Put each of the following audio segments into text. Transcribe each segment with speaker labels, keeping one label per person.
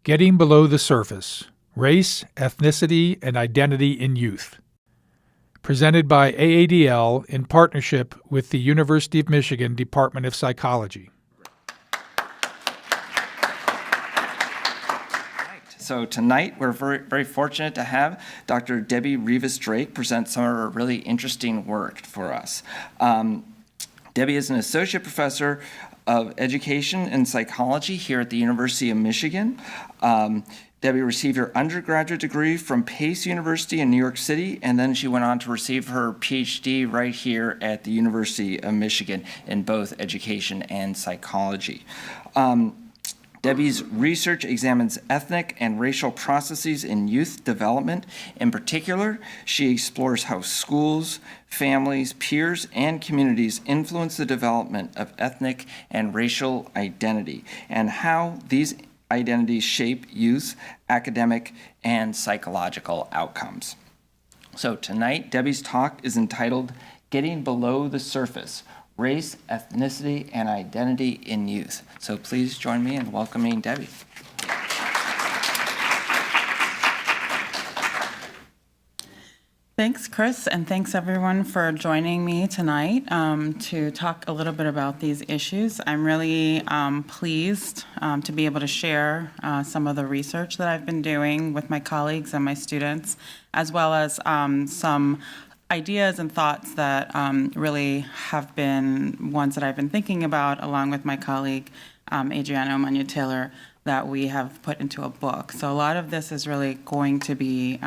Speaker 1: Getting Below the Surface: Race, Ethnicity, and Identity in Youth. Presented by AADL in partnership with the University of Michigan Department of Psychology.
Speaker 2: So tonight, we're very fortunate to have Dr. Debbie Rivas-Drake present some of her really interesting work for us. Debbie is an associate professor of education and psychology here at the University of Michigan. Debbie received her undergraduate degree from Pace University in New York City, and then she went on to receive her PhD right here at the University of Michigan in both education and psychology. Debbie's research examines ethnic and racial processes in youth development. In particular, she explores how schools, families, peers, and communities influence the development of ethnic and racial identity, and how these identities shape youth, academic, and psychological outcomes. So tonight, Debbie's talk is entitled Getting Below the Surface: Race, Ethnicity, and Identity in Youth. So please join me in welcoming Debbie.
Speaker 3: Thanks, Chris, and thanks everyone for joining me tonight to talk a little bit about these issues. I'm really pleased to be able to share some of the research that I've been doing with my colleagues and my students, as well as some ideas and thoughts that really have been ones that I've been thinking about, along with my colleague, Adriano Manu-Taylor, that we have put into a book. So a lot of this is really going to be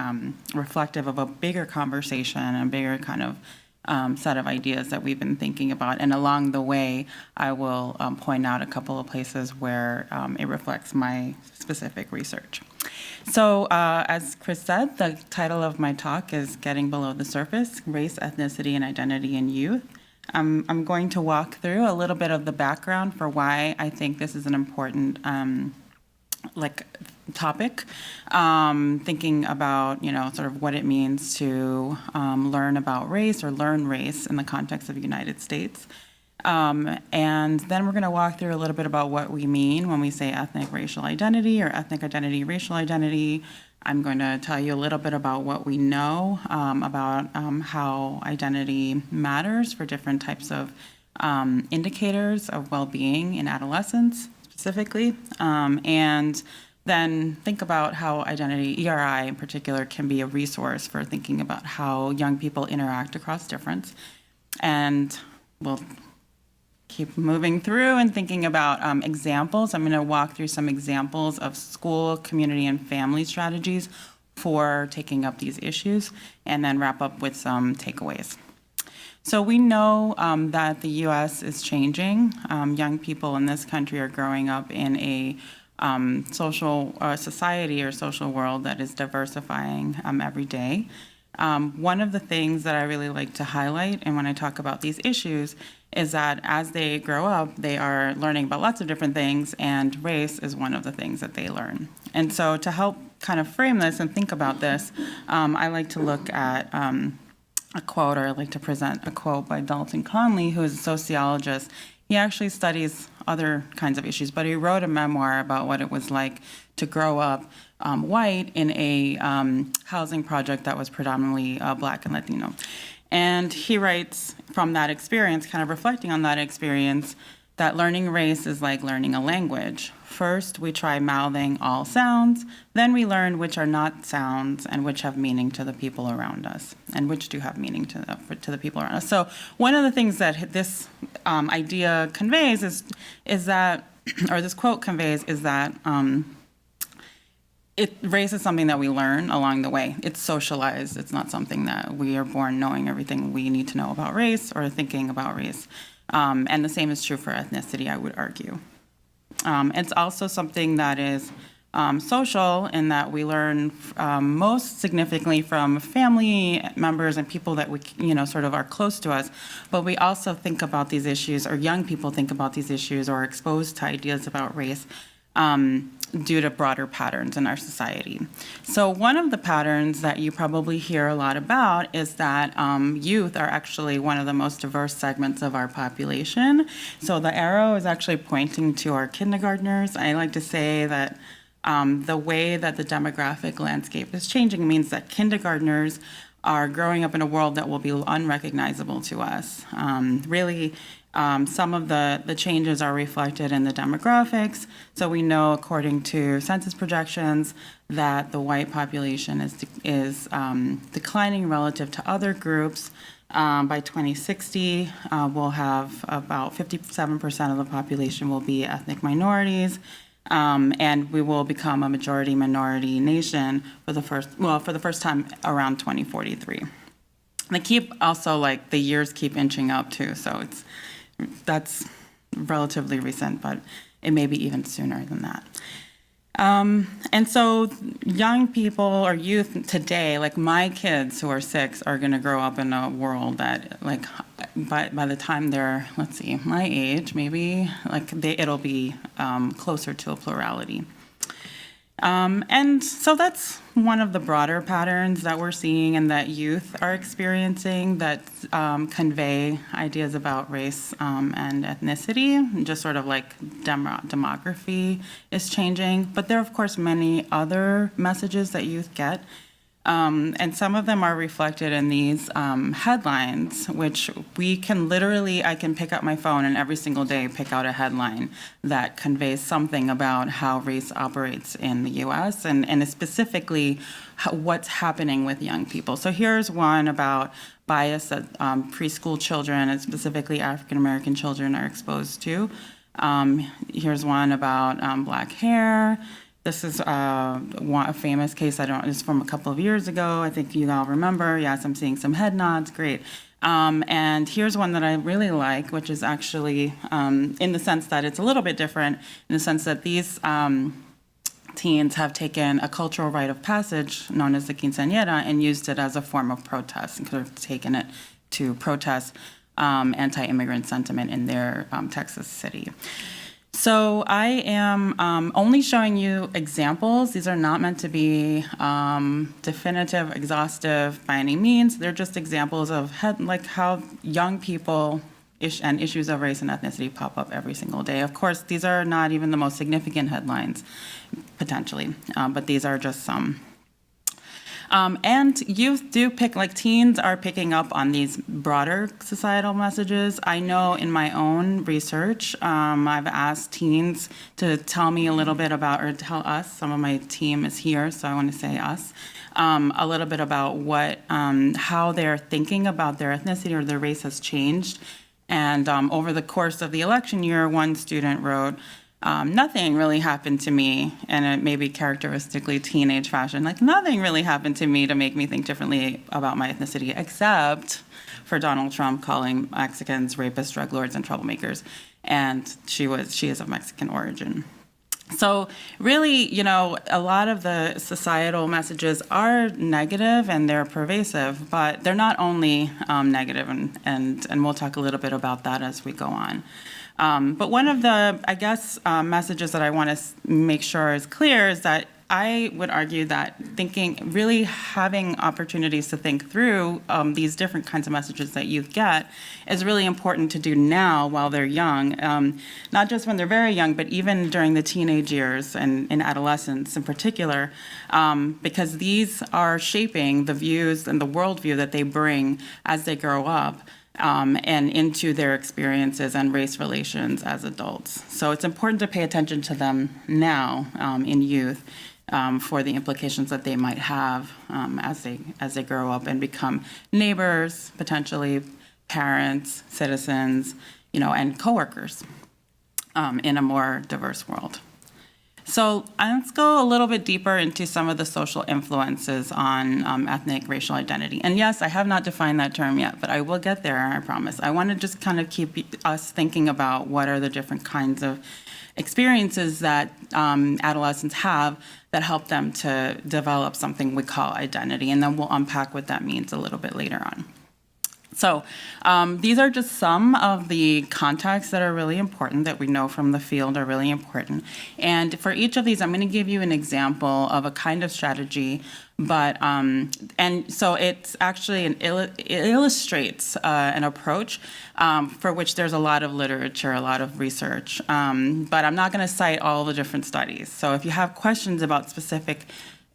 Speaker 3: reflective of a bigger conversation and a bigger kind of set of ideas that we've been thinking about. And along the way, I will point out a couple of places where it reflects my specific research. So as Chris said, the title of my talk is Getting Below the Surface: Race, Ethnicity, and Identity in Youth. I'm going to walk through a little bit of the background for why I think this is an important topic, thinking about, sort of what it means to learn about race or learn race in the context of the United States. And then we're going to walk through a little bit about what we mean when we say ethnic racial identity or ethnic identity racial identity. I'm going to tell you a little bit about what we know about how identity matters for different types of indicators of well-being in adolescence specifically, and then think about how identity, ERI in particular, can be a resource for thinking about how young people interact across difference. And we'll keep moving through and thinking about examples. I'm going to walk through some examples of school, community, and family strategies for taking up these issues, and then wrap up with some takeaways. So we know that the U.S. is changing. Young people in this country are growing up in a social society or social world that is diversifying every day. One of the things that I really like to highlight, and when I talk about these issues, is that as they grow up, they are learning about lots of different things, and race is one of the things that they learn. And so to help kind of frame this and think about this, I like to look at a quote, or I like to present a quote by Dalton Conley, who is a sociologist. He actually studies other kinds of issues, but he wrote a memoir about what it was like to grow up white in a housing project that was predominantly Black and Latino. And he writes from that experience, kind of reflecting on that experience, that learning race is like learning a language. First, we try mouthing all sounds, then we learn which are not sounds and which have meaning to the people around us, and which do have meaning to the people around us. So one of the things that this idea conveys is that, or this quote conveys, is that race is something that we learn along the way. It's socialized. It's not something that we are born knowing everything we need to know about race or thinking about race. And the same is true for ethnicity, I would argue. It's also something that is social in that we learn most significantly from family members and people that we, sort of are close to us. But we also think about these issues, or young people think about these issues, or are exposed to ideas about race due to broader patterns in our society. So one of the patterns that you probably hear a lot about is that youth are actually one of the most diverse segments of our population. So the arrow is actually pointing to our kindergartners. I like to say that The way that the demographic landscape is changing means that kindergartners are growing up in a world that will be unrecognizable to us. Some of the changes are reflected in the demographics. So we know, according to census projections, that the white population is declining relative to other groups. By 2060, we'll have about 57% of the population will be ethnic minorities. And we will become a majority minority nation for the first time around 2043. They keep also, like, the years keep inching up too, so that's relatively recent, but it may be even sooner than that. And so young people or youth today, like my kids who are 6, are going to grow up in a world that, like, by the time they're, let's see, my age, maybe, like, it'll be closer to a plurality. And so that's one of the broader patterns that we're seeing and that youth are experiencing that convey ideas about race and ethnicity, just sort of like demography is changing. But there are, of course, many other messages that youth get. And some of them are reflected in these headlines, which I can pick up my phone and every single day pick out a headline that conveys something about how race operates in the U.S. and specifically what's happening with young people. So here's one about bias that preschool children, and specifically African-American children, are exposed to. Here's one about black hair. This is a famous case. It's from a couple of years ago. I think you all remember. Yes, I'm seeing some head nods. Great. And here's one that I really like, which is actually in the sense that it's a little bit different, in the sense that these teens have taken a cultural rite of passage known as the quinceañera and used it as a form of protest, and could have taken it to protest anti-immigrant sentiment in their Texas city. So I am only showing you examples. These are not meant to be definitive, exhaustive by any means. They're just examples of how young people and issues of race and ethnicity pop up every single day. Of course, these are not even the most significant headlines, potentially, but these are just some. And youth teens are picking up on these broader societal messages. I know in my own research, I've asked teens to tell me a little bit about, or tell us, some of my team is here, so I want to say us, a little bit about how they're thinking about their ethnicity or their race has changed. And over the course of the election year, one student wrote, nothing really happened to me, and it may be characteristically teenage fashion, like nothing really happened to me to make me think differently about my ethnicity, except for Donald Trump calling Mexicans rapists, drug lords, and troublemakers. And she is of Mexican origin. So really, a lot of the societal messages are negative and they're pervasive, but they're not only negative, and we'll talk a little bit about that as we go on. But one of the, messages that I want to make sure is clear is that I would argue that really having opportunities to think through these different kinds of messages that youth get is really important to do now while they're young, not just when they're very young, but even during the teenage years and in adolescence in particular, because these are shaping the views and the worldview that they bring as they grow up. And into their experiences and race relations as adults. So it's important to pay attention to them now in youth for the implications that they might have as they grow up and become neighbors, potentially parents, citizens, and coworkers in a more diverse world. So let's go a little bit deeper into some of the social influences on ethnic racial identity. And yes, I have not defined that term yet, but I will get there, I promise. I want to just kind of keep us thinking about what are the different kinds of experiences that adolescents have that help them to develop something we call identity. And then we'll unpack what that means a little bit later on. So these are just some of the contexts that are really important, that we know from the field are really important. And for each of these, I'm going to give you an example of a kind of strategy, but and so it's actually it illustrates an approach for which there's a lot of literature, a lot of research, but I'm not going to cite all the different studies. So if you have questions about specific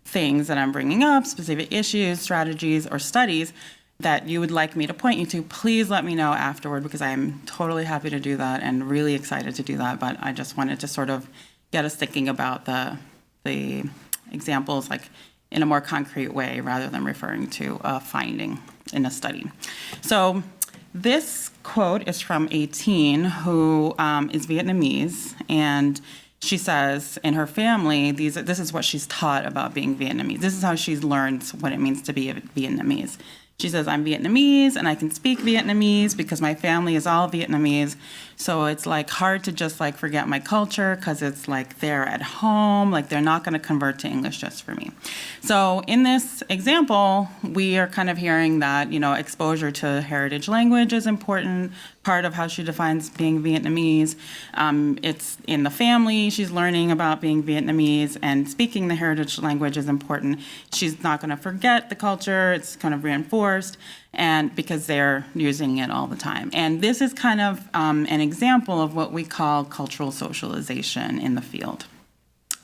Speaker 3: things that I'm bringing up, specific issues, strategies, or studies that you would like me to point you to, please let me know afterward, because I'm totally happy to do that and really excited to do that. But I just wanted to sort of get us thinking about the examples like in a more concrete way rather than referring to a finding in a study. So this quote is from a teen who is Vietnamese, and she says in her family, this is what she's taught about being Vietnamese. This is how she's learned what it means to be a Vietnamese. She says, I'm Vietnamese and I can speak Vietnamese because my family is all Vietnamese. So it's like hard to just like forget my culture because it's like they're at home, like they're not going to convert to English just for me. So in this example, we are kind of hearing that, exposure to heritage language is important, part of how she defines being Vietnamese. It's in the family, she's learning about being Vietnamese, and speaking the heritage language is important. She's not going to forget the culture, it's kind of reinforced, and because they're using it all the time. And this is kind of an example of what we call cultural socialization in the field,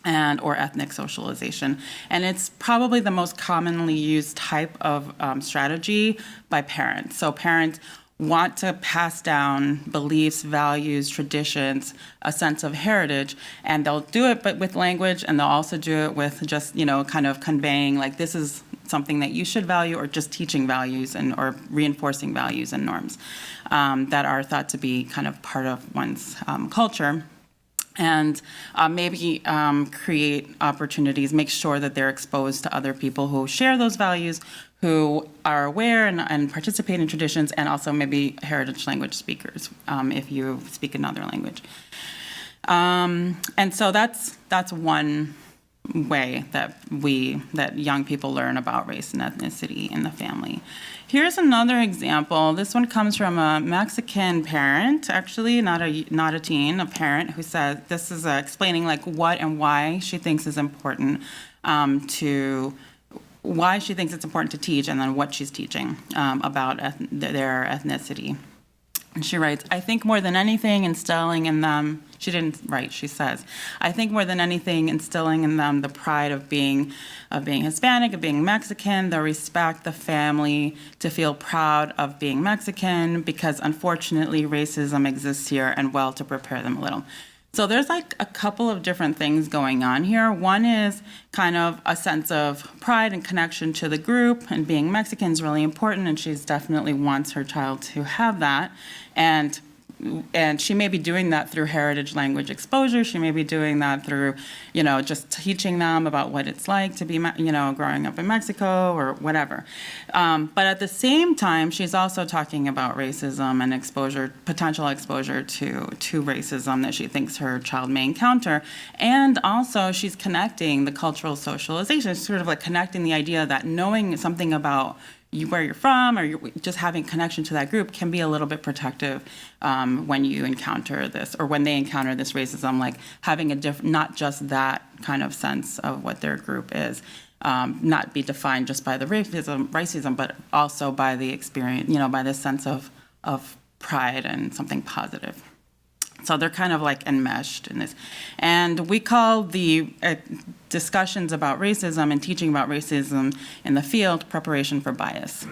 Speaker 3: or ethnic socialization. And it's probably the most commonly used type of strategy by parents. So parents want to pass down beliefs, values, traditions, a sense of heritage, and they'll do it but with language, and they'll also do it with just, kind of conveying like this is something that you should value, or just teaching values or reinforcing values and norms that are thought to be kind of part of one's culture. And maybe create opportunities, make sure that they're exposed to other people who share those values, who are aware and participate in traditions, and also maybe heritage language speakers if you speak another language. And so that's one way that young people learn about race and ethnicity in the family. Here's another example. This one comes from a Mexican parent, actually, not a teen, a parent who says, this is explaining like what and why she thinks is important why she thinks it's important to teach, and then what she's teaching about their ethnicity. And she writes, I think more than anything instilling in them, she didn't write, she says, I think more than anything instilling in them the pride of being Hispanic, of being Mexican, the respect, the family, to feel proud of being Mexican, because unfortunately racism exists here, and well, to prepare them a little. So there's like a couple of different things going on here. One is kind of a sense of pride and connection to the group, and being Mexican is really important, and she definitely wants her child to have that. And she may be doing that through heritage language exposure. She may be doing that through, just teaching them about what it's like to be, growing up in Mexico or whatever. But at the same time, she's also talking about racism and potential exposure to racism that she thinks her child may encounter. And also she's connecting the cultural socialization, sort of like connecting the idea that knowing something about where you're from, or just having connection to that group can be a little bit protective when you encounter this, or when they encounter this racism, like having not just that kind of sense of what their group is, not be defined just by the racism, but also by the experience, by this sense of pride and something positive. So they're kind of like enmeshed in this. And we call the discussions about racism and teaching about racism in the field preparation for bias.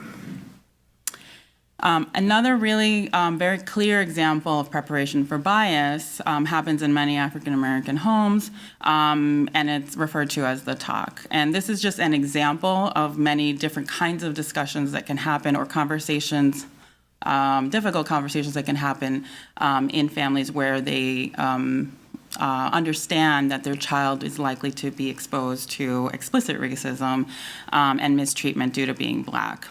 Speaker 3: Another really very clear example of preparation for bias happens in many African American homes, and it's referred to as the talk. And this is just an example of many different kinds of discussions that can happen, or conversations, difficult conversations that can happen in families where they understand that their child is likely to be exposed to explicit racism and mistreatment due to being Black.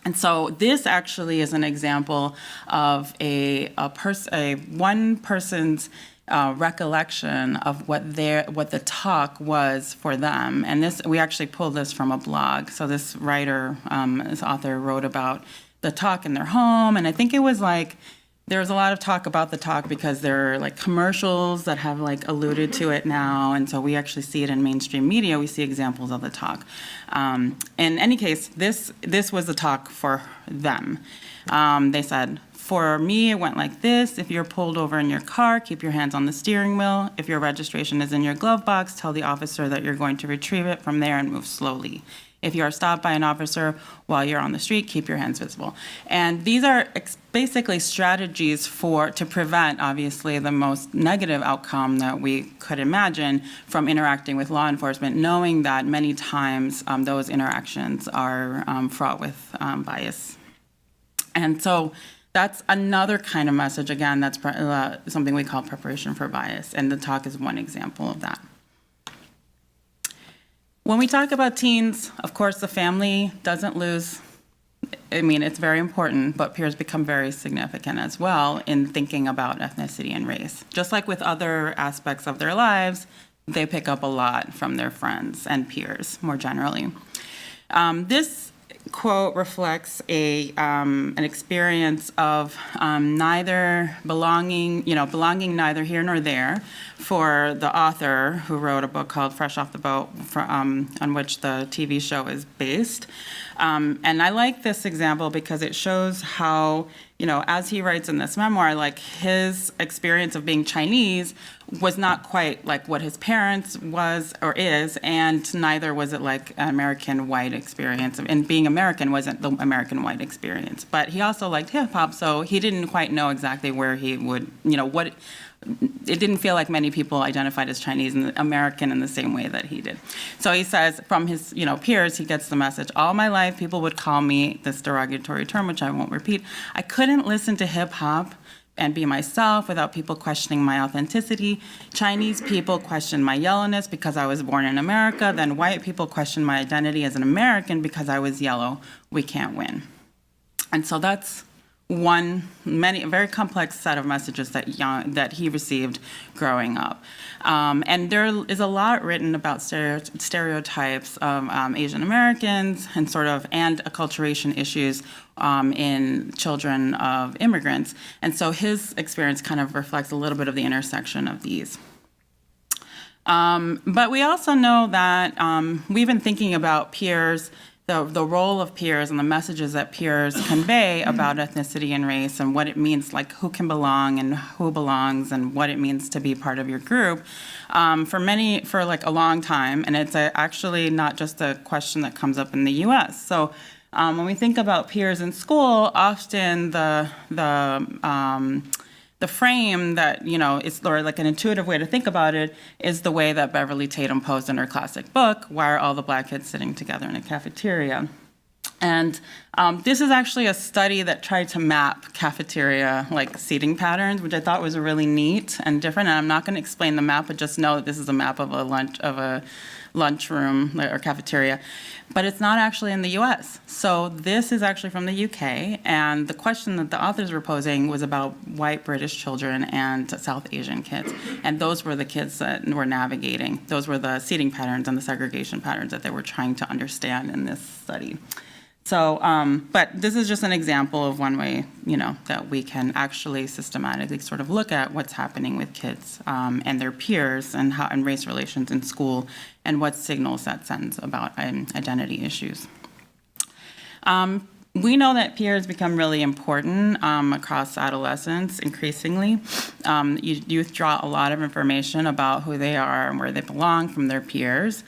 Speaker 3: And so this actually is an example of one person's recollection of what the talk was for them. And we actually pulled this from a blog. So this author wrote about the talk in their home. And I think it was like, there was a lot of talk about the talk because there are like commercials that have like alluded to it now. And so we actually see it in mainstream media. We see examples of the talk. In any case, this was the talk for them. They said, for me, it went like this. If you're pulled over in your car, keep your hands on the steering wheel. If your registration is in your glove box, tell the officer that you're going to retrieve it from there and move slowly. If you are stopped by an officer while you're on the street, keep your hands visible. And these are basically strategies to prevent, obviously, the most negative outcome that we could imagine from interacting with law enforcement, knowing that many times those interactions are fraught with bias. And so that's another kind of message, again, that's something we call preparation for bias, and the talk is one example of that. When we talk about teens, of course, the family doesn't lose. I mean, it's very important, but peers become very significant as well in thinking about ethnicity and race. Just like with other aspects of their lives, they pick up a lot from their friends and peers more generally. This quote reflects an experience of neither belonging neither here nor there for the author who wrote a book called Fresh Off the Boat, on which the TV show is based. And I like this example because it shows how, as he writes in this memoir, like his experience of being Chinese was not quite like what his parents was or is, and neither was it like an American white experience. And being American wasn't the American white experience. But he also liked hip hop, so he didn't quite know exactly where he would, what. It didn't feel like many people identified as Chinese and American in the same way that he did. So he says from his peers, he gets the message, all my life people would call me this derogatory term, which I won't repeat. I couldn't listen to hip hop and be myself without people questioning my authenticity. Chinese people questioned my yellowness because I was born in America. Then white people questioned my identity as an American because I was yellow. We can't win. And so that's a very complex set of messages that he received growing up. And there is a lot written about stereotypes of Asian Americans and and acculturation issues in children of immigrants. And so his experience kind of reflects a little bit of the intersection of these. But we also know that we've been thinking about peers, the role of peers and the messages that peers convey about ethnicity and race and what it means, like who can belong and who belongs and what it means to be part of your group for like a long time. And it's actually not just a question that comes up in the US. So when we think about peers in school, often the frame that, is or like an intuitive way to think about it is the way that Beverly Tatum posed in her classic book, Why Are All the Black Kids Sitting Together in a Cafeteria? And this is actually a study that tried to map cafeteria seating patterns, which I thought was really neat and different. And I'm not going to explain the map, but just know that this is a map of a lunchroom or cafeteria, but it's not actually in the US. So this is actually from the UK, and the question that the authors were posing was about white British children and South Asian kids, and those were the kids that were navigating. Those were the seating patterns and the segregation patterns that they were trying to understand in this study. So, but this is just an example of one way, that we can actually systematically sort of look at what's happening with kids and their peers and race relations in school and what signals that sends about identity issues. We know that peers become really important across adolescence increasingly. Youth draw a lot of information about who they are and where they belong from their peers.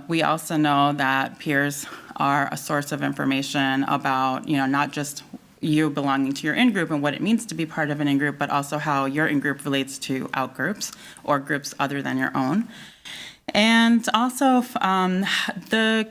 Speaker 3: We also know that peers are a source of information about, not just you belonging to your in-group and what it means to be part of an in-group, but also how your in-group relates to out-groups or groups other than your own. And also the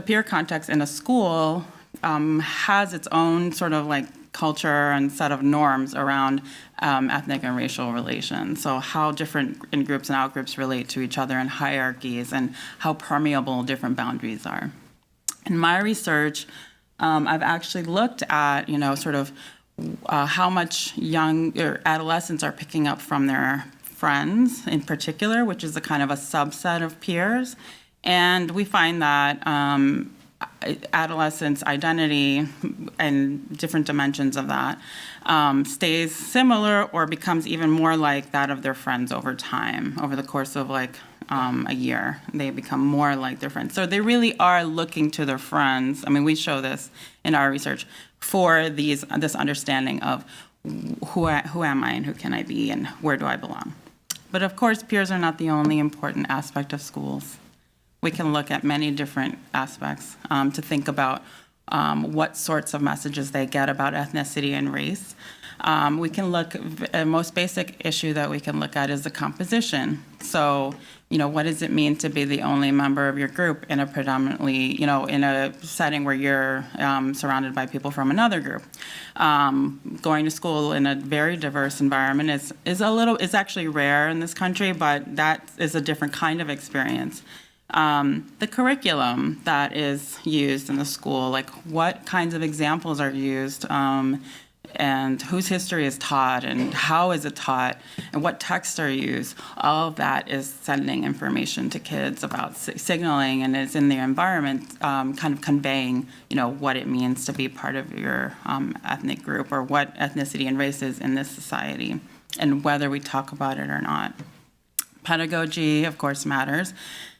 Speaker 3: peer context in a school has its own sort of culture and set of norms around ethnic and racial relations. So how different in-groups and out-groups relate to each other and hierarchies and how permeable different boundaries are. In my research, I've actually looked at, how much young or adolescents are picking up from their friends in particular, which is a kind of a subset of peers. And we find that adolescence identity and different dimensions of that stays similar or becomes even more like that of their friends over time, over the course of like a year. They become more like their friends. So they really are looking to their friends. I mean, we show this in our research for this understanding of who am I and who can I be and where do I belong. But of course, peers are not the only important aspect of schools. We can look at many different aspects to think about what sorts of messages they get about ethnicity and race. We can look, the most basic issue that we can look at is the composition. So, what does it mean to be the only member of your group in a predominantly, in a setting where you're surrounded by people from another group? Going to school in a very diverse environment is actually rare in this country, but that is a different kind of experience. The curriculum that is used in the school, like what kinds of examples are used, and whose history is taught, and how is it taught, and what texts are used, all of that is sending information to kids about signaling, and it's in their environment, kind of conveying, what it means to be part of your ethnic group, or what ethnicity and race is in this society, and whether we talk about it or not. Pedagogy, of course, matters.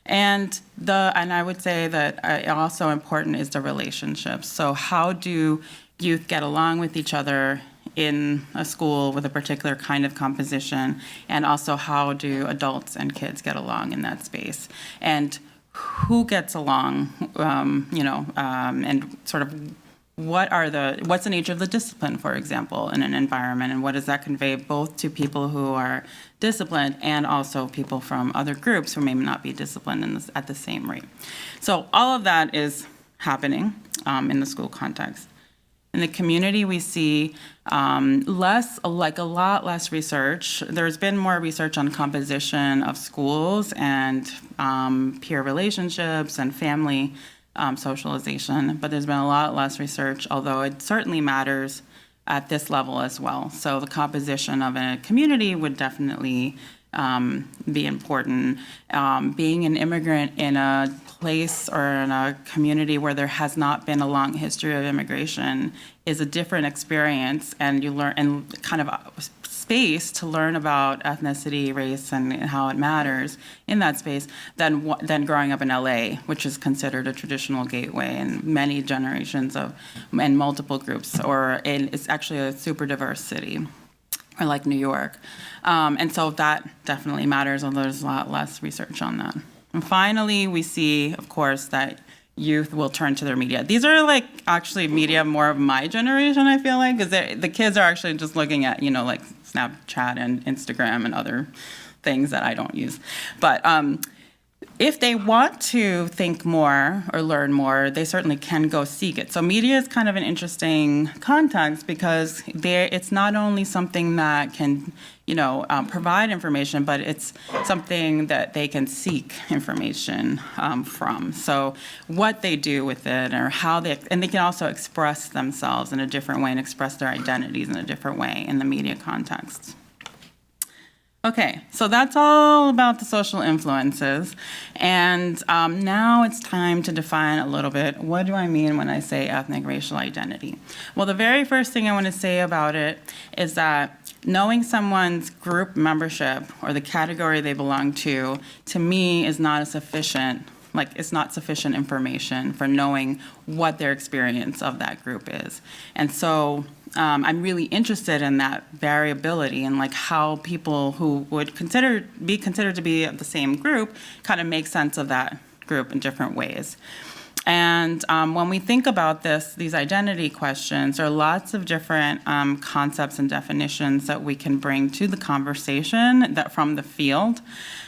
Speaker 3: And I would say that also important is the relationships. So how do youth get along with each other in a school with a particular kind of composition, and also how do adults and kids get along in that space, and who gets along, and sort of what's the nature of the discipline, for example, in an environment, and what does that convey both to people who are disciplined and also people from other groups who may not be disciplined at the same rate. So all of that is happening in the school context. In the community, we see a lot less research. There's been more research on composition of schools and peer relationships and family socialization, but there's been a lot less research, although it certainly matters at this level as well. So the composition of a community would definitely be important. Being an immigrant in a place or in a community where there has not been a long history of immigration is a different experience, and you learn and kind of space to learn about ethnicity, race, and how it matters in that space than growing up in LA, which is considered a traditional gateway in many generations and multiple groups, it's actually a super diverse city, or like New York. And so that definitely matters, although there's a lot less research on that. And finally, we see, of course, that youth will turn to their media. These are actually media more of my generation, I feel like, because the kids are actually just looking at, like Snapchat and Instagram and other things that I don't use. But if they want to think more or learn more, they certainly can go seek it. So media is kind of an interesting context because it's not only something that can, provide information, but it's something that they can seek information from. So what they do with it, or and they can also express themselves in a different way and express their identities in a different way in the media context. Okay, so that's all about the social influences. And now it's time to define a little bit, what do I mean when I say ethnic racial identity? Well, the very first thing I want to say about it is that knowing someone's group membership or the category they belong to me, is not sufficient. It's not sufficient information for knowing what their experience of that group is. And so I'm really interested in that variability and how people who would be considered to be of the same group kind of make sense of that group in different ways. And when we think about these identity questions, there are lots of different concepts and definitions that we can bring to the conversation from the field.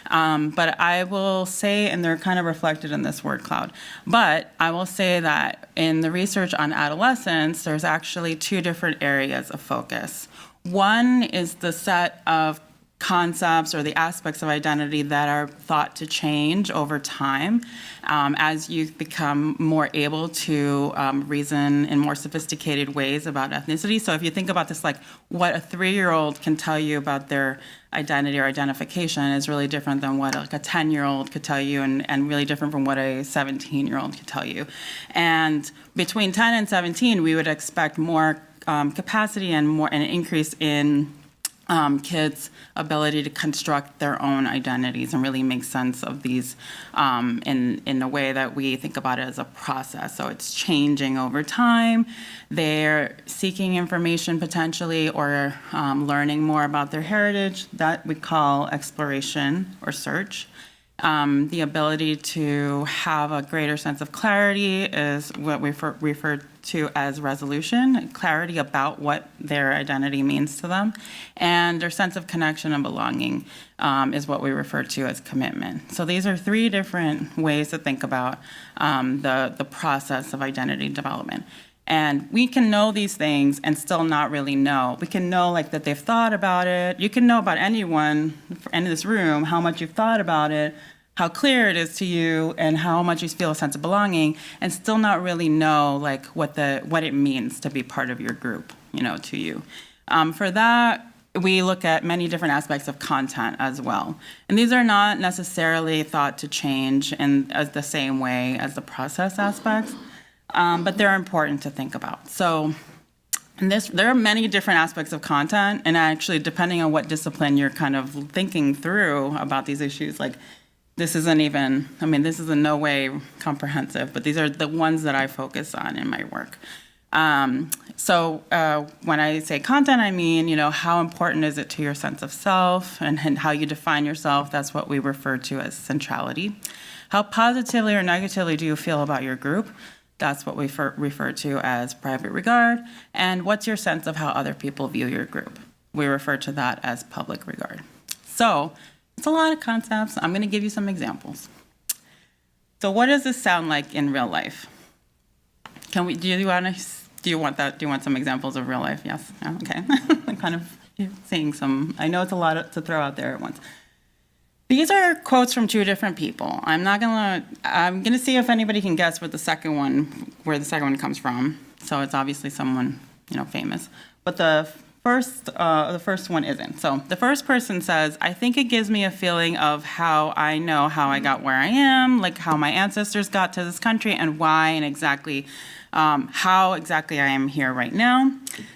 Speaker 3: But I will say, and they're kind of reflected in this word cloud, but I will say that in the research on adolescence, there's actually two different areas of focus. One is the set of concepts or the aspects of identity that are thought to change over time as youth become more able to reason in more sophisticated ways about ethnicity. So if you think about this, like what a 3-year-old can tell you about their identity or identification is really different than what like a 10-year-old could tell you, and really different from what a 17-year-old could tell you. And between 10 and 17, we would expect more capacity and an increase in kids' ability to construct their own identities and really make sense of these in a way that we think about it as a process. So it's changing over time. They're seeking information potentially or learning more about their heritage. That we call exploration or search. The ability to have a greater sense of clarity is what we refer to as resolution, clarity about what their identity means to them. And their sense of connection and belonging is what we refer to as commitment. So these are 3 different ways to think about the process of identity development. And we can know these things and still not really know. We can know like that they've thought about it. You can know about anyone in this room how much you've thought about it, how clear it is to you, and how much you feel a sense of belonging, and still not really know like what it means to be part of your group, to you. For that, we look at many different aspects of content as well. And these are not necessarily thought to change in the same way as the process aspects, but they're important to think about. So there are many different aspects of content, and actually depending on what discipline you're kind of thinking through about these issues, like this is in no way comprehensive, but these are the ones that I focus on in my work. So when I say content, I mean, how important is it to your sense of self and how you define yourself? That's what we refer to as centrality. How positively or negatively do you feel about your group? That's what we refer to as private regard. And what's your sense of how other people view your group? We refer to that as public regard. So it's a lot of concepts. I'm going to give you some examples. So what does this sound like in real life? Do you want some examples of real life? Yes? Oh, okay. I'm kind of seeing some. I know it's a lot to throw out there at once. These are quotes from 2 different people. I'm going to see if anybody can guess where the second one comes from. So it's obviously someone, famous. But the first one isn't. So the first person says, I think it gives me a feeling of how I know how I got where I am, like how my ancestors got to this country and why and exactly how exactly I am here right now.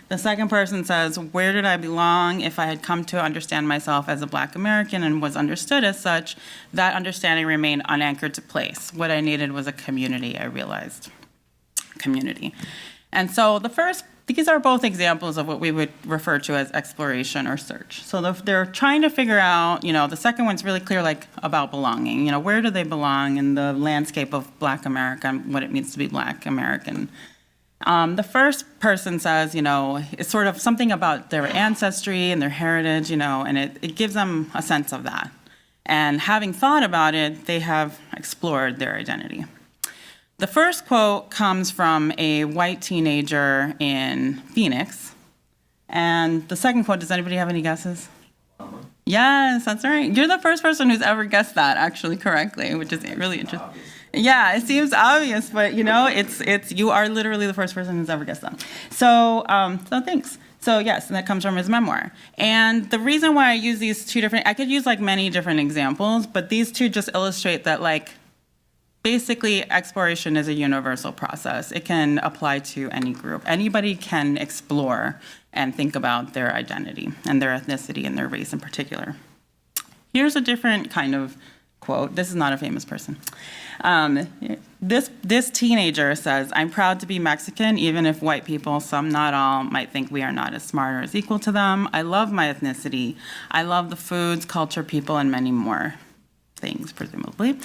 Speaker 3: The second person says, where did I belong? If I had come to understand myself as a Black American and was understood as such, that understanding remained unanchored to place. What I needed was a community, I realized. Community. And so these are both examples of what we would refer to as exploration or search. So they're trying to figure out, the second one's really clear, like about belonging. Where do they belong in the landscape of Black America and what it means to be Black American? The first person says, it's sort of something about their ancestry and their heritage, and it gives them a sense of that. And having thought about it, they have explored their identity. The first quote comes from a white teenager in Phoenix. And the second quote, does anybody have any guesses? Yes, that's right. You're the first person who's ever guessed that actually correctly, which is really interesting. Yeah, it seems obvious, but it's you are literally the first person who's ever guessed that. So thanks. So yes, and that comes from his memoir. And the reason why I use these 2 I could use like many different examples, but these 2 just illustrate that basically, exploration is a universal process. It can apply to any group. Anybody can explore and think about their identity and their ethnicity and their race in particular. Here's a different kind of quote. This is not a famous person. This teenager says, I'm proud to be Mexican, even if white people, some not all, might think we are not as smart or as equal to them. I love my ethnicity. I love the foods, culture, people, and many more things, presumably.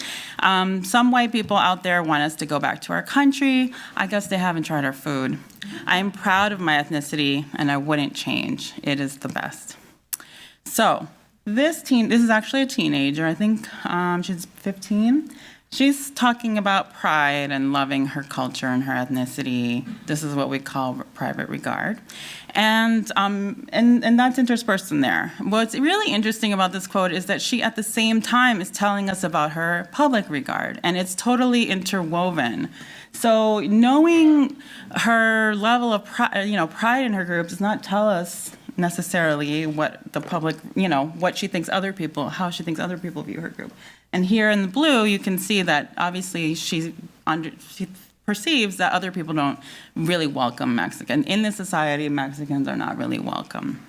Speaker 3: Some white people out there want us to go back to our country. I guess they haven't tried our food. I'm proud of my ethnicity, and I wouldn't change. It is the best. So this is actually a teenager. I think she's 15. She's talking about pride and loving her culture and her ethnicity. This is what we call private regard. And that's interspersed in there. What's really interesting about this quote is that she, at the same time, is telling us about her public regard, and it's totally interwoven. So knowing her level of pride in her group does not tell us necessarily what the public, what she thinks other people, how she thinks other people view her group. And here in the blue, you can see that obviously she perceives that other people don't really welcome Mexican. In this society, Mexicans are not really welcome.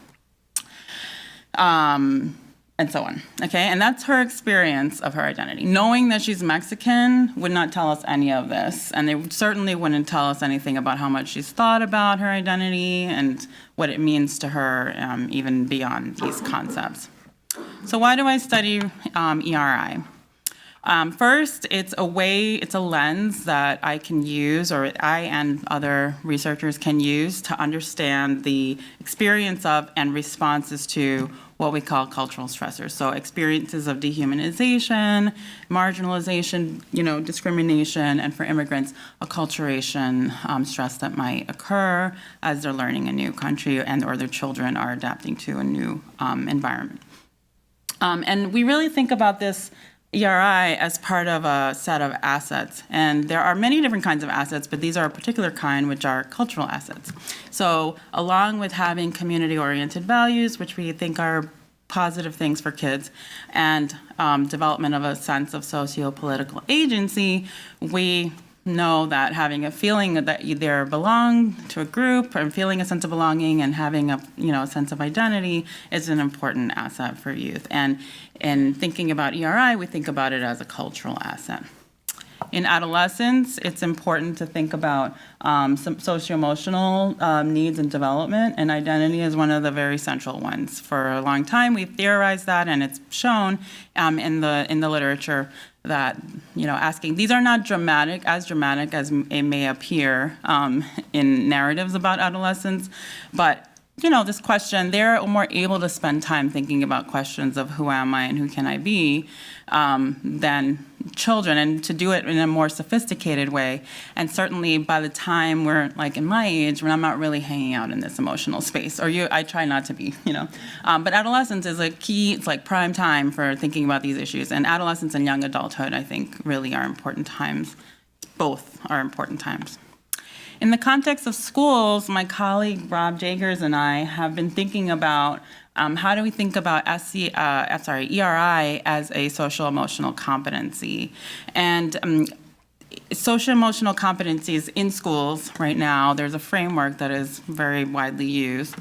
Speaker 3: And so on, okay? And that's her experience of her identity. Knowing that she's Mexican would not tell us any of this, and they certainly wouldn't tell us anything about how much she's thought about her identity and what it means to her, even beyond these concepts. So why do I study ERI? First, it's a lens that I can use, or I and other researchers can use to understand the experience of and responses to what we call cultural stressors. So experiences of dehumanization, marginalization, discrimination, and for immigrants, acculturation stress that might occur as they're learning a new country or their children are adapting to a new environment. And we really think about this ERI as part of a set of assets. And there are many different kinds of assets, but these are a particular kind, which are cultural assets. So along with having community-oriented values, which we think are positive things for kids, and development of a sense of socio-political agency, we know that having a feeling that you either belong to a group and feeling a sense of belonging and having a sense of identity is an important asset for youth. And in thinking about ERI, we think about it as a cultural asset. In adolescence, it's important to think about some socio-emotional needs and development, and identity is one of the very central ones. For a long time, we've theorized that, and it's shown in the literature that, asking, these are not dramatic as it may appear in narratives about adolescence, but this question, they're more able to spend time thinking about questions of who am I and who can I be than children, and to do it in a more sophisticated way. And certainly by the time we're like in my age, when I'm not really hanging out in this emotional space, I try not to be, But adolescence is a key, it's like prime time for thinking about these issues. And adolescence and young adulthood, I think, really are important times. Both are important times. In the context of schools, my colleague Rob Jagers and I have been thinking about how do we think about ERI as a social-emotional competency. And social-emotional competencies in schools right now, there's a framework that is very widely used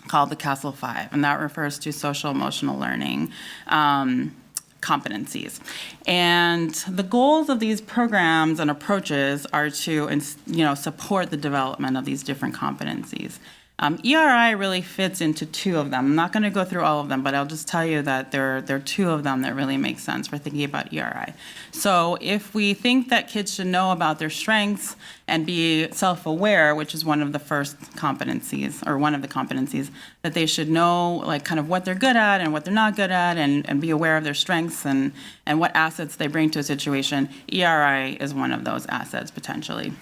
Speaker 3: called the Castle 5, and that refers to social-emotional learning competencies. And the goals of these programs and approaches are to, support the development of these different competencies. ERI really fits into two of them. I'm not going to go through all of them, but I'll just tell you that there are two of them that really make sense for thinking about ERI. So if we think that kids should know about their strengths and be self-aware, which is one of the first competencies, or one of the competencies, that they should know like kind of what they're good at and what they're not good at, and be aware of their strengths and what assets they bring to a situation, ERI is one of those assets potentially.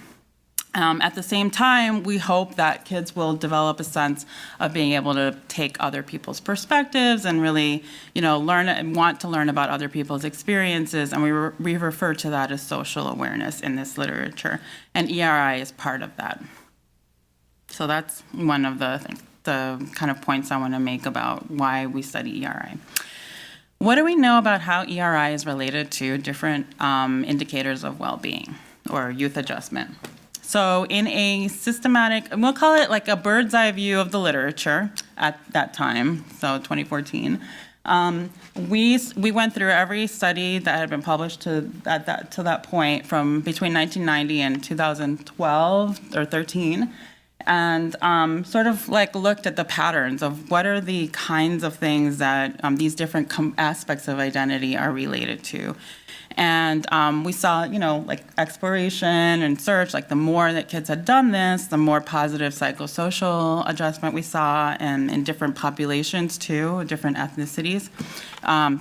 Speaker 3: At the same time, we hope that kids will develop a sense of being able to take other people's perspectives and really, learn and want to learn about other people's experiences. And we refer to that as social awareness in this literature. And ERI is part of that. So that's one of the kind of points I want to make about why we study ERI. What do we know about how ERI is related to different indicators of well-being or youth adjustment? So in a systematic, and we'll call it like a bird's eye view of the literature at that time, so 2014, we went through every study that had been published to that point from between 1990 and 2012 or 13, and sort of like looked at the patterns of what are the kinds of things that these different aspects of identity are related to. And we saw, like exploration and search, like the more that kids had done this, the more positive psychosocial adjustment we saw in different populations too, different ethnicities.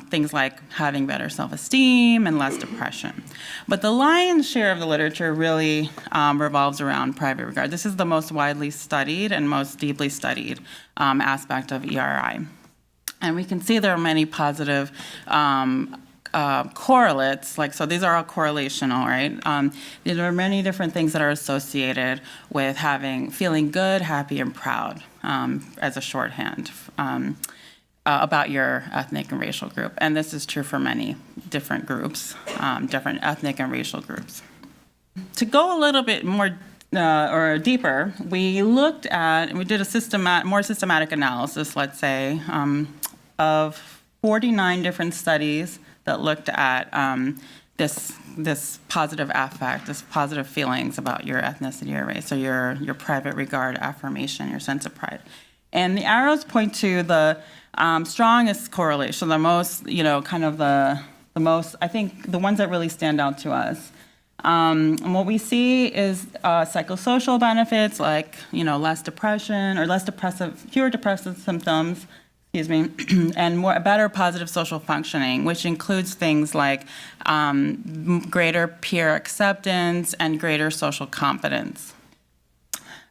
Speaker 3: Things like having better self-esteem and less depression. But the lion's share of the literature really revolves around private regard. This is the most widely studied and most deeply studied aspect of ERI. And we can see there are many positive correlates, so these are all correlational, right? There are many different things that are associated with feeling good, happy, and proud as a shorthand about your ethnic and racial group. And this is true for many different groups, different ethnic and racial groups. To go a little bit more or deeper, we did a more systematic analysis, let's say, of 49 different studies that looked at this positive affect, this positive feelings about your ethnicity or race, so your private regard, affirmation, your sense of pride. And the arrows point to the strongest correlation, the most, the most, I think, the ones that really stand out to us. And what we see is psychosocial benefits like, less depression or fewer depressive symptoms, and better positive social functioning, which includes things like greater peer acceptance and greater social competence,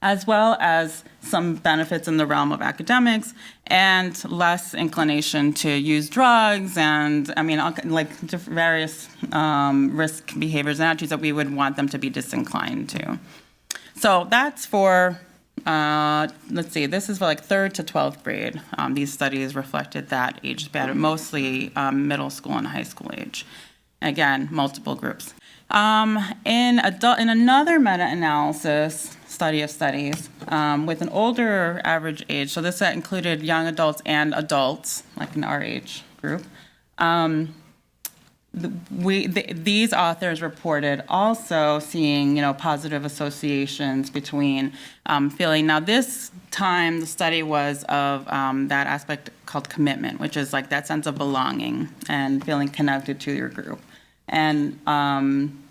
Speaker 3: as well as some benefits in the realm of academics and less inclination to use drugs and, various risk behaviors and attitudes that we would want them to be disinclined to. So that's for this is for 3rd to 12th grade. These studies reflected that age span, mostly middle school and high school age. Again, multiple groups. In another meta-analysis, study of studies, with an older average age, so this included young adults and adults, like in our age group, these authors reported also seeing, positive associations between feeling. Now, this time the study was of that aspect called commitment, which is like that sense of belonging and feeling connected to your group. And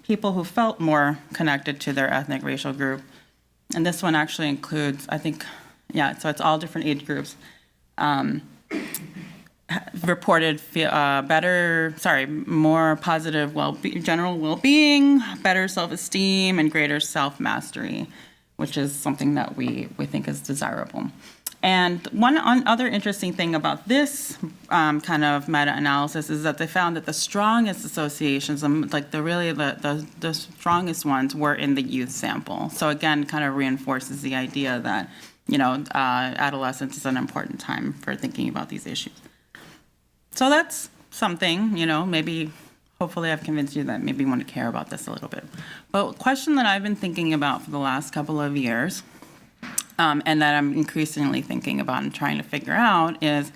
Speaker 3: people who felt more connected to their ethnic racial group. And this one actually includes, so it's all different age groups. Reported more positive general well-being, better self-esteem, and greater self-mastery, which is something that we think is desirable. And one other interesting thing about this kind of meta-analysis is that they found that the strongest associations, the strongest ones, were in the youth sample. So again, kind of reinforces the idea that adolescence is an important time for thinking about these issues. So that's something, maybe, hopefully I've convinced you that maybe you want to care about this a little bit. But a question that I've been thinking about for the last couple of years, and that I'm increasingly thinking about and trying to figure out is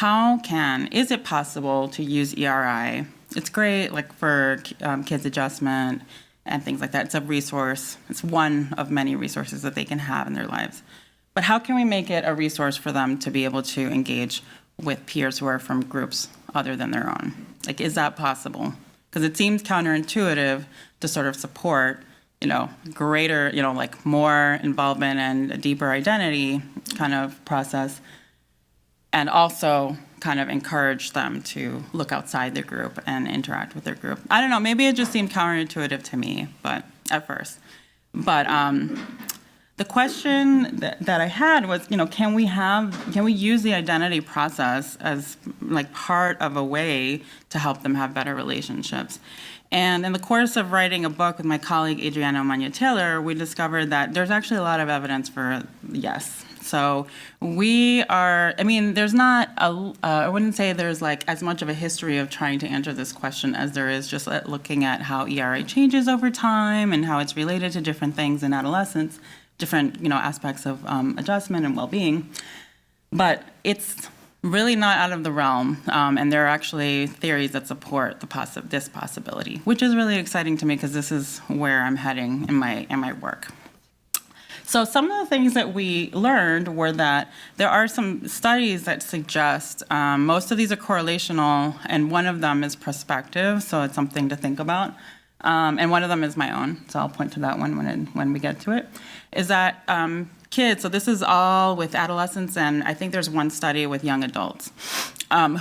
Speaker 3: is it possible to use ERI? It's great, for kids adjustment and things like that. It's a resource. It's one of many resources that they can have in their lives. But how can we make it a resource for them to be able to engage with peers who are from groups other than their own? Is that possible? Because it seems counterintuitive to sort of support, greater, more involvement and a deeper identity kind of process, and also kind of encourage them to look outside their group and interact with their group. I don't know, maybe it just seemed counterintuitive to me, but at first. But the question that I had was, can we use the identity process as part of a way to help them have better relationships? And in the course of writing a book with my colleague Adriana Manya-Taylor, we discovered that there's actually a lot of evidence for yes. So there's not I wouldn't say there's as much of a history of trying to answer this question as there is just looking at how ERI changes over time and how it's related to different things in adolescence, different aspects of adjustment and well-being. But it's really not out of the realm, and there are actually theories that support this possibility, which is really exciting to me because this is where I'm heading in my work. So some of the things that we learned were that there are some studies that suggest, most of these are correlational, and one of them is prospective, so it's something to think about. And one of them is my own, so I'll point to that one when we get to it, is that kids, so this is all with adolescents, and I think there's one study with young adults,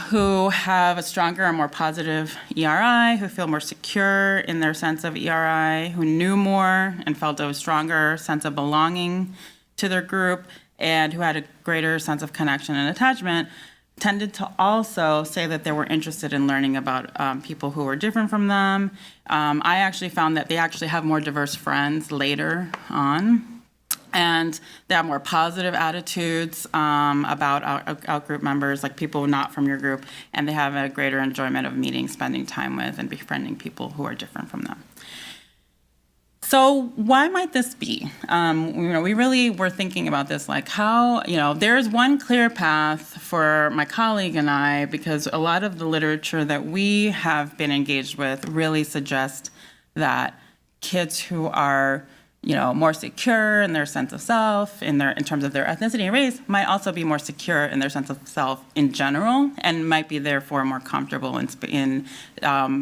Speaker 3: who have a stronger and more positive ERI, who feel more secure in their sense of ERI, who knew more and felt a stronger sense of belonging to their group, and who had a greater sense of connection and attachment, tended to also say that they were interested in learning about people who were different from them. I actually found that they actually have more diverse friends later on. And they have more positive attitudes about out-group members, like people not from your group, and they have a greater enjoyment of meeting, spending time with, and befriending people who are different from them. So why might this be? We really were thinking about this, like how, there's one clear path for my colleague and I, because a lot of the literature that we have been engaged with really suggests that kids who are more secure in their sense of self, in terms of their ethnicity and race, might also be more secure in their sense of self in general, and might be therefore more comfortable in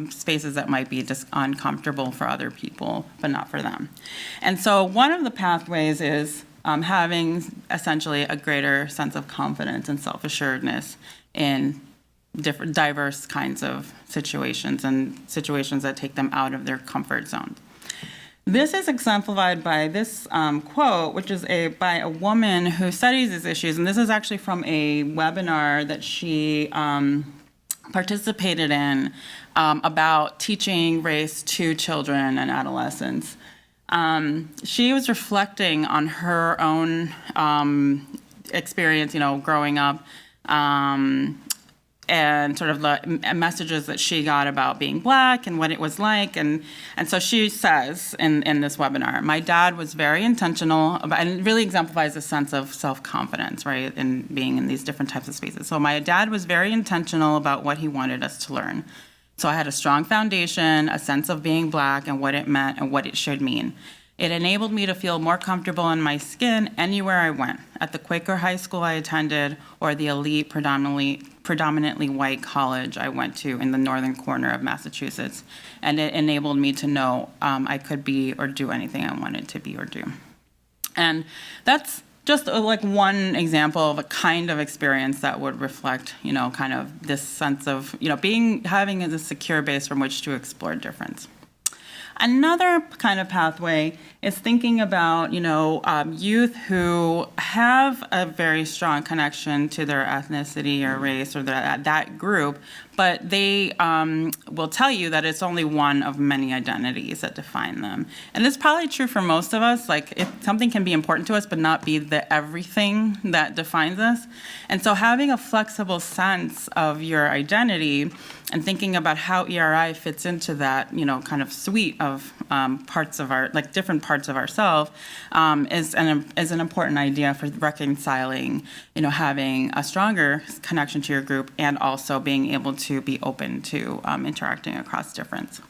Speaker 3: spaces that might be just uncomfortable for other people, but not for them. And so one of the pathways is having essentially a greater sense of confidence and self-assuredness in different, diverse kinds of situations, and situations that take them out of their comfort zone. This is exemplified by this quote, which is by a woman who studies these issues, and this is actually from a webinar that she participated in about teaching race to children and adolescents. She was reflecting on her own experience, growing up, and sort of the messages that she got about being Black and what it was like. And so she says in this webinar, my dad was very intentional about, and it really exemplifies a sense of self-confidence, right, in being in these different types of spaces. So my dad was very intentional about what he wanted us to learn. So I had a strong foundation, a sense of being Black and what it meant and what it should mean. It enabled me to feel more comfortable in my skin anywhere I went, at the Quaker high school I attended or the elite, predominantly white college I went to in the northern corner of Massachusetts. And it enabled me to know I could be or do anything I wanted to be or do. And that's just like one example of a kind of experience that would reflect, kind of this sense of, having a secure base from which to explore difference. Another kind of pathway is thinking about, youth who have a very strong connection to their ethnicity or race or that group, but they will tell you that it's only one of many identities that define them. And it's probably true for most of us. Like, if something can be important to us, but not be the everything that defines us. And so having a flexible sense of your identity and thinking about how ERI fits into that, kind of suite of parts of our, like different parts of ourselves, is an important idea for reconciling, having a stronger connection to your group and also being able to be open to interacting across difference.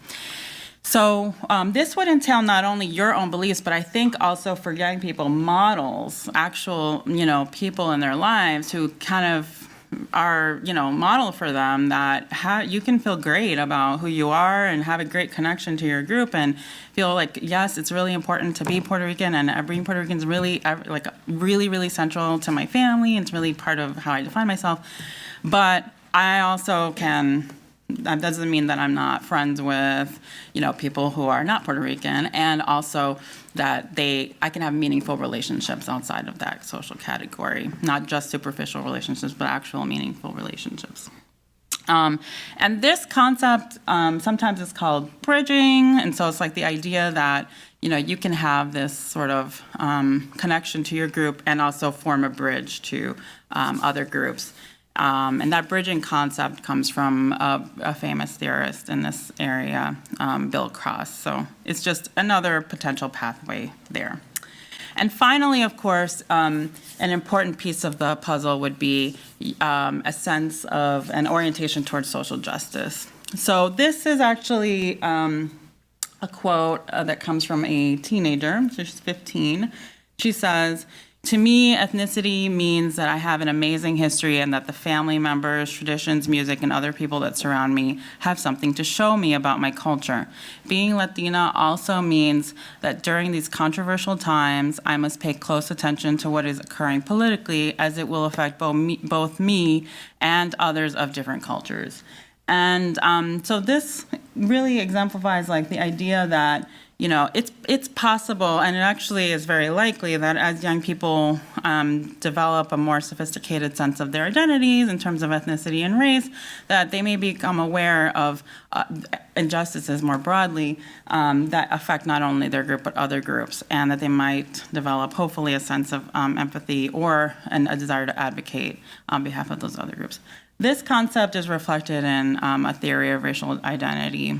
Speaker 3: So this would entail not only your own beliefs, but I think also for young people, models, actual, people in their lives who kind of are, model for them that you can feel great about who you are and have a great connection to your group and feel like, yes, it's really important to be Puerto Rican, and being Puerto Rican is really, really, really central to my family. It's really part of how I define myself. But I also that doesn't mean that I'm not friends with, people who are not Puerto Rican, and also that I can have meaningful relationships outside of that social category, not just superficial relationships, but actual meaningful relationships. And this concept sometimes is called bridging, and so it's like the idea that, you can have this sort of connection to your group and also form a bridge to other groups. And that bridging concept comes from a famous theorist in this area, Bill Cross. So it's just another potential pathway there. And finally, of course, an important piece of the puzzle would be a sense of an orientation towards social justice. So this is actually a quote that comes from a teenager. She's 15. She says, to me, ethnicity means that I have an amazing history and that the family members, traditions, music, and other people that surround me have something to show me about my culture. Being Latina also means that during these controversial times, I must pay close attention to what is occurring politically, as it will affect both me and others of different cultures. And so this really exemplifies like the idea that, you know, it's possible, and it actually is very likely that as young people develop a more sophisticated sense of their identities in terms of ethnicity and race, that they may become aware of injustices more broadly that affect not only their group but other groups, and that they might develop, hopefully, a sense of empathy or a desire to advocate on behalf of those other groups. This concept is reflected in a theory of racial identity,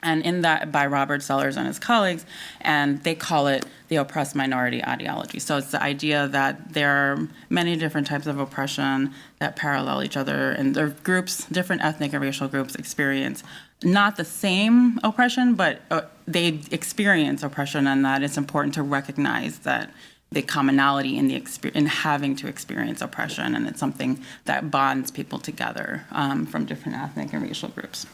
Speaker 3: and in that by Robert Sellers and his colleagues, and they call it the oppressed minority ideology. So it's the idea that there are many different types of oppression that parallel each other, and their groups, different ethnic and racial groups, experience not the same oppression, but they experience oppression, and that it's important to recognize that the commonality in having to experience oppression, and it's something that bonds people together from different ethnic and racial groups.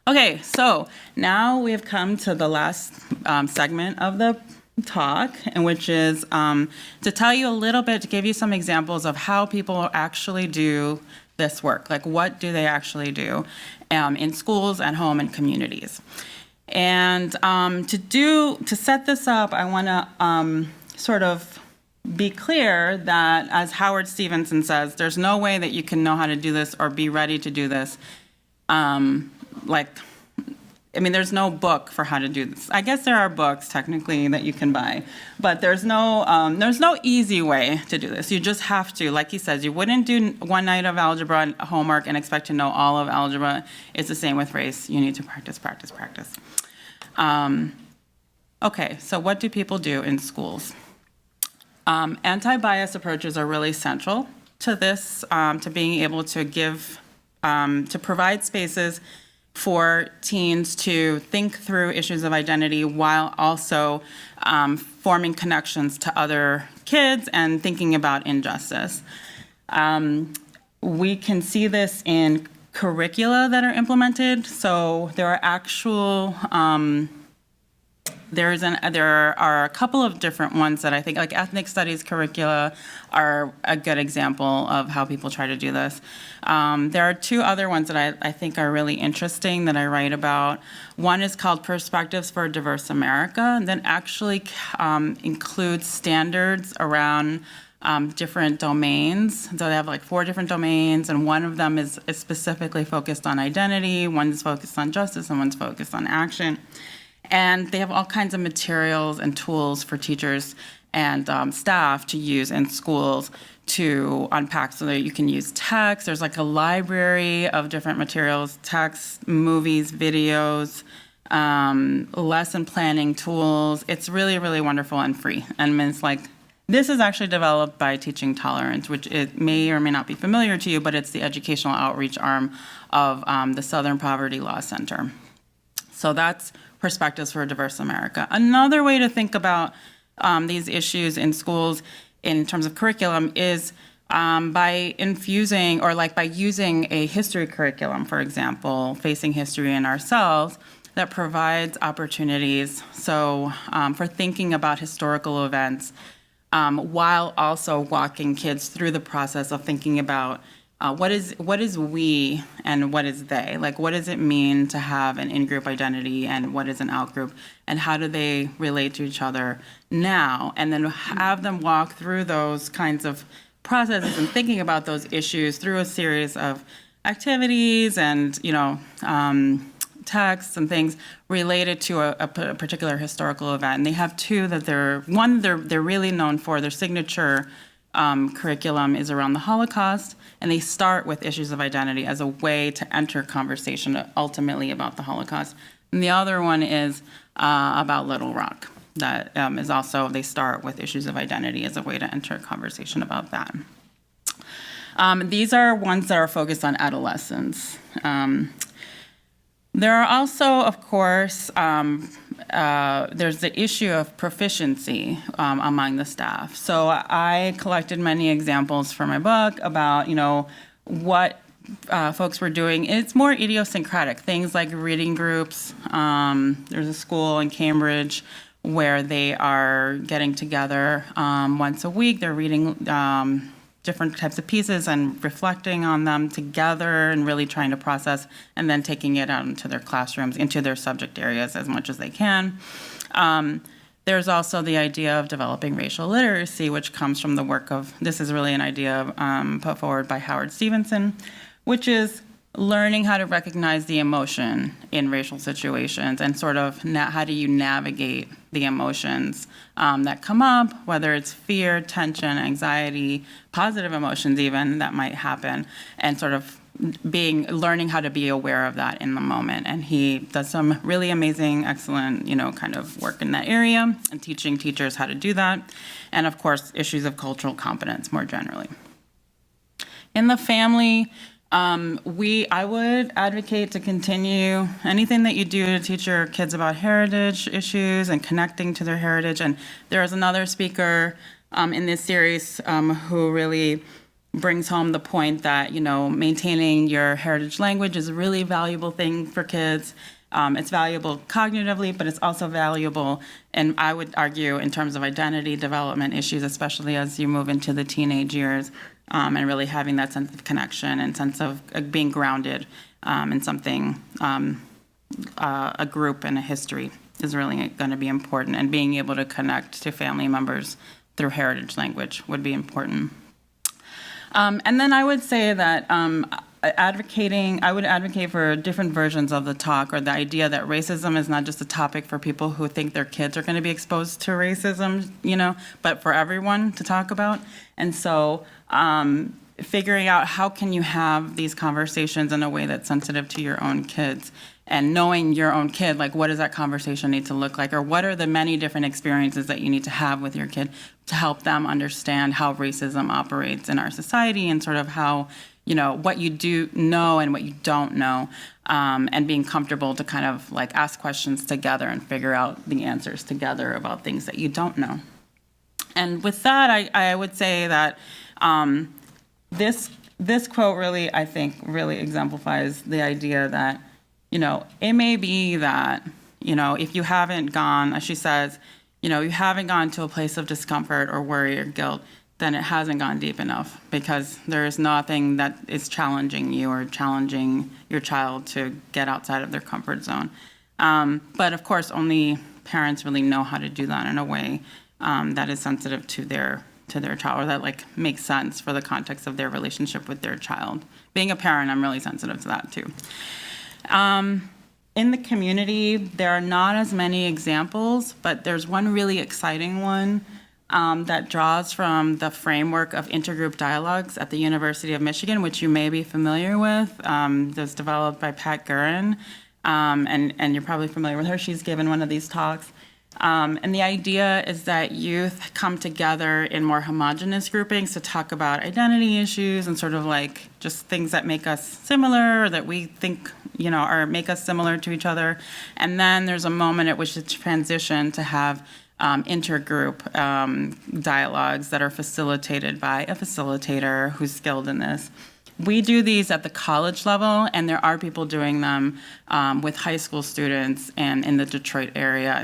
Speaker 3: Okay, so now we have come to the last segment of the talk, and which is to tell you a little bit, to give you some examples of how people actually do this work. Like, what do they actually do in schools, at home, and communities? And to set this up, I want to sort of be clear that, as Howard Stevenson says, there's no way that you can know how to do this or be ready to do this. There's no book for how to do this. I guess there are books technically that you can buy, but there's no easy way to do this. You just have to, like he says, you wouldn't do one night of algebra homework and expect to know all of algebra. It's the same with race. You need to practice, practice, practice. Okay, so what do people do in schools? Anti-bias approaches are really central to this, to being able to to provide spaces for teens to think through issues of identity while also forming connections to other kids and thinking about injustice. We can see this in curricula that are implemented. So there are actual there are a couple of different ones that I think, like ethnic studies curricula are a good example of how people try to do this. There are two other ones that I think are really interesting that I write about. One is called Perspectives for a Diverse America, and that actually includes standards around different domains. So they have like 4 different domains, and one of them is specifically focused on identity, one's focused on justice, and one's focused on action. And they have all kinds of materials and tools for teachers and staff to use in schools to unpack, so that you can use text. There's like a library of different materials, text, movies, videos, lesson planning tools. It's really, really wonderful and free. And it's like, this is actually developed by Teaching Tolerance, which it may or may not be familiar to you, but it's the educational outreach arm of the Southern Poverty Law Center. So that's Perspectives for a Diverse America. Another way to think about these issues in schools in terms of curriculum is by infusing, or like by using a history curriculum, for example, Facing History in Ourselves, that provides opportunities for thinking about historical events while also walking kids through the process of thinking about what is we and what is they? Like, what does it mean to have an in-group identity, and what is an out-group, and how do they relate to each other now? And then have them walk through those kinds of processes and thinking about those issues through a series of activities and, texts and things related to a particular historical event. And they have 2 that they're really known for. Their signature curriculum is around the Holocaust, and they start with issues of identity as a way to enter conversation ultimately about the Holocaust. And the other one is about Little Rock. That is also, they start with issues of identity as a way to enter a conversation about that. These are ones that are focused on adolescence. There are also, of course, there's the issue of proficiency among the staff. So I collected many examples for my book about, what folks were doing. It's more idiosyncratic, things like reading groups. There's a school in Cambridge where they are getting together once a week. They're reading different types of pieces and reflecting on them together and really trying to process and then taking it out into their classrooms, into their subject areas as much as they can. There's also the idea of developing racial literacy, which comes from the work of, this is really an idea put forward by Howard Stevenson, which is learning how to recognize the emotion in racial situations and sort of how do you navigate the emotions that come up, whether it's fear, tension, anxiety, positive emotions even that might happen, and sort of learning how to be aware of that in the moment. And he does some really amazing, excellent, kind of work in that area and teaching teachers how to do that. And of course, issues of cultural competence more generally. In the family, I would advocate to continue anything that you do to teach your kids about heritage issues and connecting to their heritage. And there is another speaker in this series who really brings home the point that, maintaining your heritage language is a really valuable thing for kids. It's valuable cognitively, but it's also valuable, and I would argue, in terms of identity development issues, especially as you move into the teenage years. And really having that sense of connection and sense of being grounded in something, a group and a history is really going to be important. And being able to connect to family members through heritage language would be important. And then I would say that I would advocate for different versions of the talk, or the idea that racism is not just a topic for people who think their kids are going to be exposed to racism, but for everyone to talk about. And so figuring out how can you have these conversations in a way that's sensitive to your own kids, and knowing your own kid, like what does that conversation need to look like, or what are the many different experiences that you need to have with your kid to help them understand how racism operates in our society, and sort of how, what you do know and what you don't know, and being comfortable to kind of like ask questions together and figure out the answers together about things that you don't know. And with that, I would say that this quote really, I think, really exemplifies the idea that, it may be that, if you haven't gone, as she says, you haven't gone to a place of discomfort or worry or guilt, then it hasn't gone deep enough, because there is nothing that is challenging you or challenging your child to get outside of their comfort zone. But of course, only parents really know how to do that in a way that is sensitive to their child, or that like makes sense for the context of their relationship with their child. Being a parent, I'm really sensitive to that too. In the community, there are not as many examples, but there's one really exciting one that draws from the framework of intergroup dialogues at the University of Michigan, which you may be familiar with. It was developed by Pat Gurin, and you're probably familiar with her. She's given one of these talks. And the idea is that youth come together in more homogenous groupings to talk about identity issues and sort of like just things that make us similar, or that we think, or make us similar to each other. And then there's a moment at which it's transition to have intergroup dialogues that are facilitated by a facilitator who's skilled in this. We do these at the college level, and there are people doing them with high school students and in the Detroit area,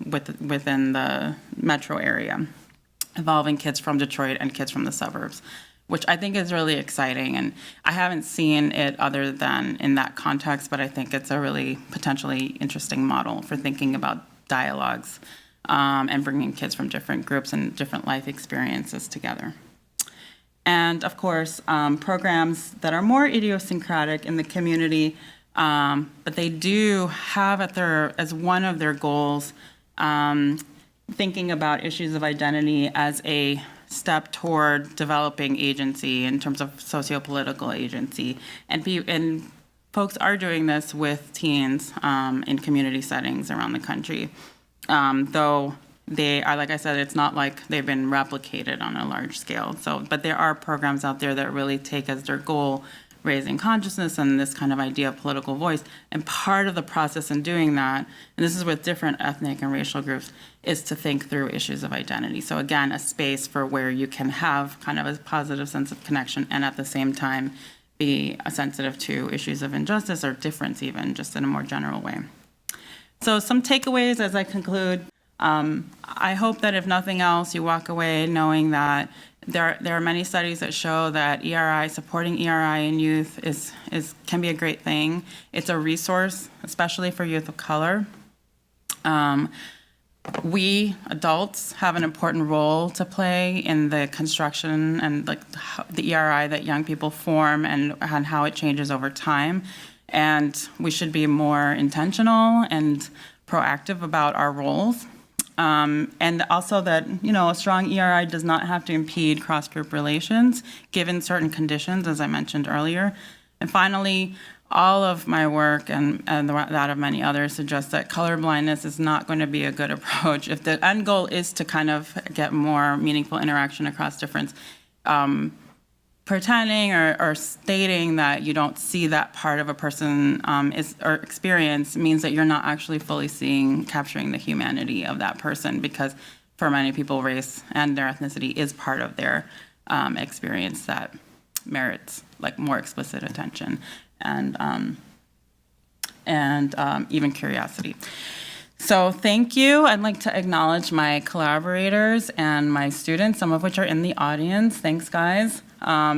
Speaker 3: within the metro area, involving kids from Detroit and kids from the suburbs, which I think is really exciting. And I haven't seen it other than in that context, but I think it's a really potentially interesting model for thinking about dialogues and bringing kids from different groups and different life experiences together. And of course, programs that are more idiosyncratic in the community, but they do have as one of their goals, thinking about issues of identity as a step toward developing agency in terms of socio-political agency. And folks are doing this with teens in community settings around the country, though they are, like I said, it's not like they've been replicated on a large scale. But there are programs out there that really take as their goal raising consciousness and this kind of idea of political voice. And part of the process in doing that, and this is with different ethnic and racial groups, is to think through issues of identity. So again, a space for where you can have kind of a positive sense of connection and at the same time be sensitive to issues of injustice or difference even, just in a more general way. So some takeaways as I conclude. I hope that if nothing else, you walk away knowing that there are many studies that show that ERI, supporting ERI in youth can be a great thing. It's a resource, especially for youth of color. We adults have an important role to play in the construction and like the ERI that young people form and how it changes over time. And we should be more intentional and proactive about our roles. And also that, a strong ERI does not have to impede cross-group relations, given certain conditions, as I mentioned earlier. And finally, all of my work and that of many others suggests that colorblindness is not going to be a good approach. If the end goal is to kind of get more meaningful interaction across difference, pretending or stating that you don't see that part of a person or experience means that you're not actually fully capturing the humanity of that person, because for many people, race and their ethnicity is part of their experience that merits like more explicit attention and even curiosity. So thank you. I'd like to acknowledge my collaborators and my students, some of which are in the audience. Thanks, guys.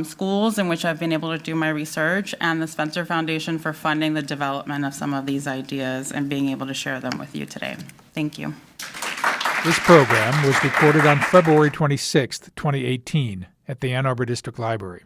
Speaker 3: Schools in which I've been able to do my research, and the Spencer Foundation for funding the development of some of these ideas and being able to share them with you today. Thank you.
Speaker 1: This program was recorded on February 26, 2018, at the Ann Arbor District Library.